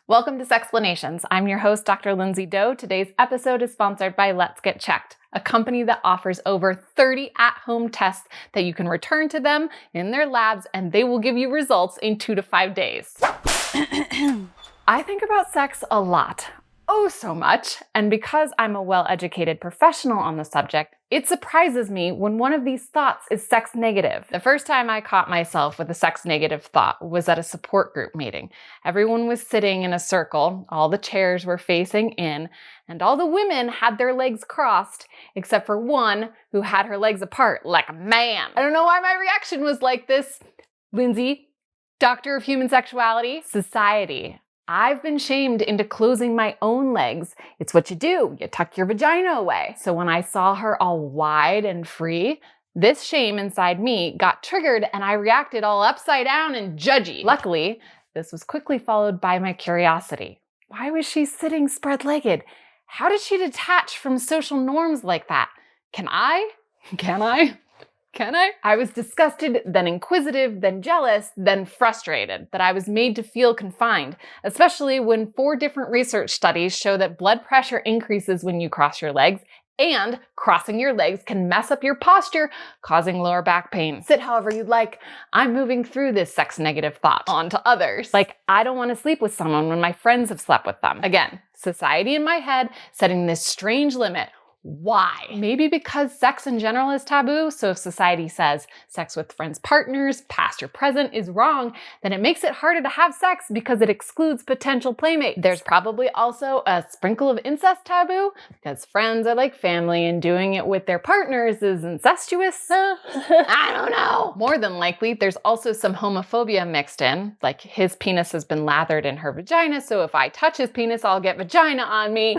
Welcome to Sexplanations. I'm your host, Dr. Lindsay Doe. Today's episode is sponsored by Let's Get Checked, a company that offers over 30 at-home tests that you can return to them in their labs, and they will give you results in 2 to 5 days. I think about sex a lot. Oh, so much. And because I'm a well-educated professional on the subject, it surprises me when one of these thoughts is sex negative. The first time I caught myself with a sex negative thought was at a support group meeting. Everyone was sitting in a circle, all the chairs were facing in, and all the women had their legs crossed, except for one who had her legs apart like a man. I don't know why my reaction was like this. Lindsay, doctor of human sexuality, society. I've been shamed into closing my own legs. It's what you do. You tuck your vagina away. So when I saw her all wide and free, this shame inside me got triggered and I reacted all upside down and judgy. Luckily, this was quickly followed by my curiosity. Why was she sitting spread-legged? How did she detach from social norms like that? Can I? I was disgusted, then inquisitive, then jealous, then frustrated that I was made to feel confined, especially when 4 different research studies show that blood pressure increases when you cross your legs, and crossing your legs can mess up your posture, causing lower back pain. Sit however you'd like. I'm moving through this sex-negative thought onto others. Like, I don't want to sleep with someone when my friends have slept with them. Again, society in my head setting this strange limit. Why? Maybe because sex in general is taboo, so if society says sex with friends' partners, past or present, is wrong, then it makes it harder to have sex because it excludes potential playmates. There's probably also a sprinkle of incest taboo, because friends are like family and doing it with their partners is incestuous. I don't know. More than likely, there's also some homophobia mixed in, like his penis has been lathered in her vagina, so if I touch his penis, I'll get vagina on me.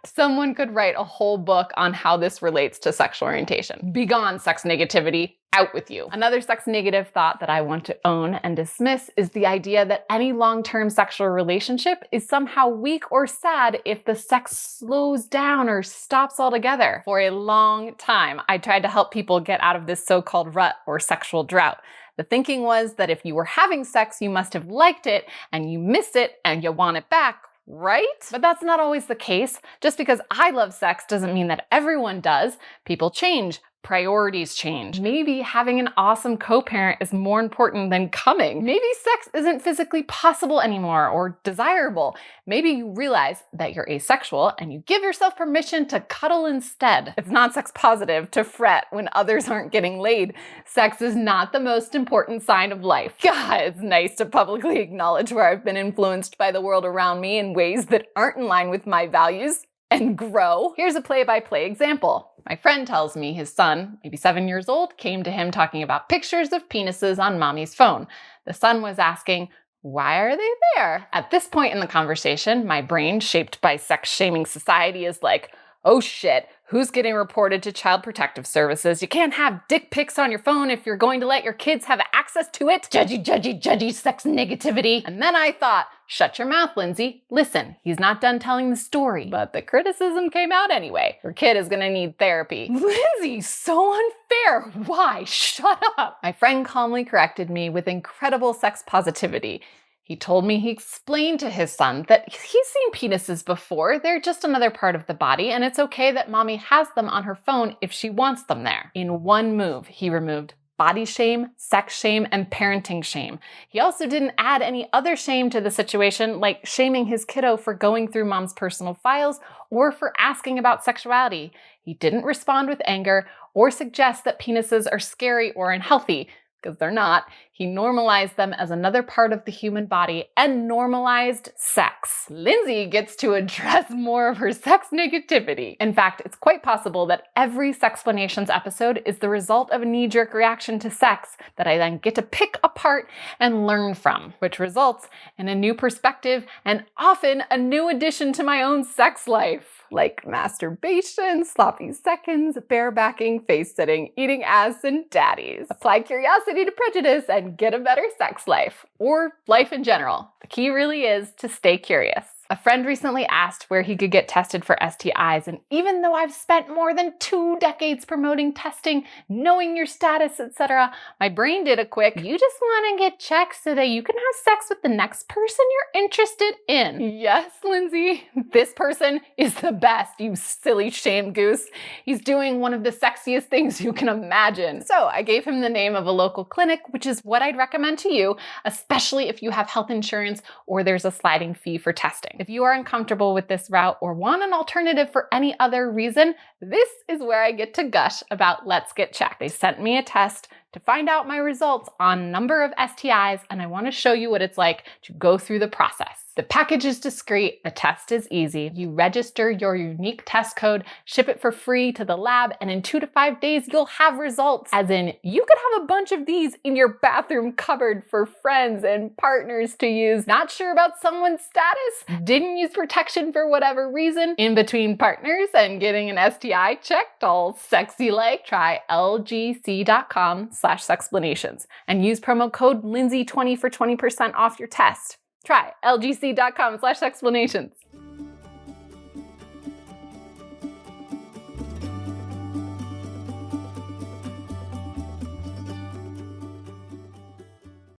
Someone could write a whole book on how this relates to sexual orientation. Begone sex negativity, out with you. Another sex negative thought that I want to own and dismiss is the idea that any long-term sexual relationship is somehow weak or sad if the sex slows down or stops altogether. For a long time, I tried to help people get out of this so-called rut or sexual drought. The thinking was that if you were having sex, you must have liked it and you miss it and you want it back. Right? But that's not always the case. Just because I love sex doesn't mean that everyone does. People change. Priorities change. Maybe having an awesome co-parent is more important than coming. Maybe sex isn't physically possible anymore or desirable. Maybe you realize that you're asexual and you give yourself permission to cuddle instead. It's not sex positive to fret when others aren't getting laid. Sex is not the most important sign of life. God, it's nice to publicly acknowledge where I've been influenced by the world around me in ways that aren't in line with my values and grow. Here's a play-by-play example. My friend tells me his son, maybe 7 years old, came to him talking about pictures of penises on mommy's phone. The son was asking, why are they there? At this point in the conversation, my brain, shaped by sex-shaming society, is like, oh shit, who's getting reported to Child Protective Services? You can't have dick pics on your phone if you're going to let your kids have access to it. Judgy, judgy, judgy sex negativity. And then I thought, shut your mouth, Lindsay. Listen, he's not done telling the story. But the criticism came out anyway. Your kid is gonna need therapy. Lindsay, so unfair. Why? Shut up. My friend calmly corrected me with incredible sex positivity. He told me he explained to his son that he's seen penises before. They're just another part of the body, and it's okay that mommy has them on her phone if she wants them there. In one move, he removed body shame, sex shame, and parenting shame. He also didn't add any other shame to the situation, like shaming his kiddo for going through mom's personal files or for asking about sexuality. He didn't respond with anger or suggest that penises are scary or unhealthy, because they're not. He normalized them as another part of the human body and normalized sex. Lindsay gets to address more of her sex negativity. In fact, it's quite possible that every Sexplanations episode is the result of a knee-jerk reaction to sex that I then get to pick apart and learn from, which results in a new perspective and often a new addition to my own sex life. Like masturbation, sloppy seconds, barebacking, face-sitting, eating ass, and daddies. Apply curiosity to prejudice and get a better sex life, or life in general. The key really is to stay curious. A friend recently asked where he could get tested for STIs, and even though I've spent more than 2 decades promoting testing, knowing your status, etc., my brain did a quick, you just want to get checked so that you can have sex with the next person you're interested in. Yes, Lindsay, this person is the best, you silly shame goose. He's doing one of the sexiest things you can imagine. So I gave him the name of a local clinic, which is what I'd recommend to you, especially if you have health insurance or there's a sliding fee for testing. If you are uncomfortable with this route or want an alternative for any other reason, this is where I get to gush about Let's Get Checked. They sent me a test to find out my results on number of STIs, and I want to show you what it's like to go through the process. The package is discreet, the test is easy. You register your unique test code, ship it for free to the lab, and in 2 to 5 days, you'll have results. As in, you could have a bunch of these in your bathroom cupboard for friends and partners to use. Not sure about someone's status? Didn't use protection for whatever reason? In between partners and getting an STI checked all sexy like? Try lgc.com/sexplanations and use promo code Lindsay20 for 20% off your test. Try lgc.com/sexplanations.